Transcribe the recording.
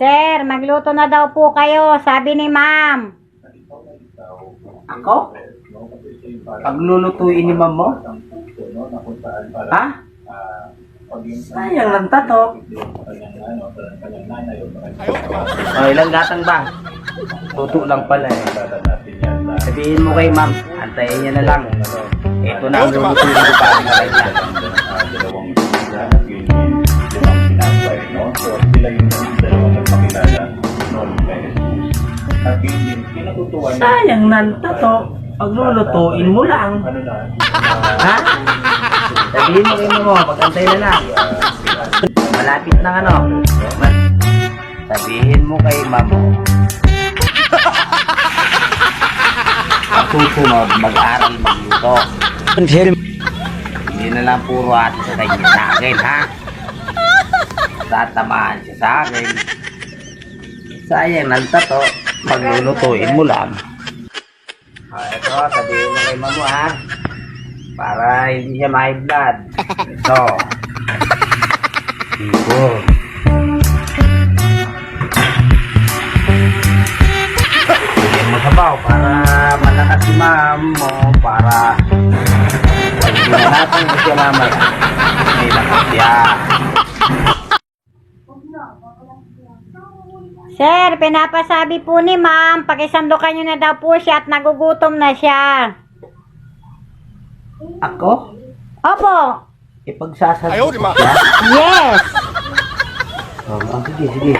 Sir, magluto na daw po kayo, sabi ni ma'am. Ako? Paglulutuin ni ma'am mo? Ha? Sayang lang tato. Oh, ilang gatang ba? Tuto lang pala eh. Sabihin mo kay ma'am, antayin niya na lang. Ito na ang lulutuin ko para sa kanya. Sayang lang tato. Paglulutuin mo lang. Ha? Sabihin mo kay ma'am mo, pag-antay na lang. Malapit na ano. Sabihin mo kay ma'am mo. Matuto mag-aral magluto. Hindi na lang puro ate sa kanya sa akin, ha? Tatamaan siya sa akin. Sayang ng tato. Paglulutuin mo lang. Ito, sabihin mo kay ma'am mo, ha? Para hindi siya ma-high blood. Ito. Ito. Bigyan mo sabaw para malakas si ma'am mo. Para hindi na natin mo siya mamaya. May lakas siya. Sir, pinapasabi po ni ma'am, pakisandukan nyo na daw po siya at nagugutom na siya. Ako? Opo. Ipagsasabi ko siya? Yes. Oh, sige, sige.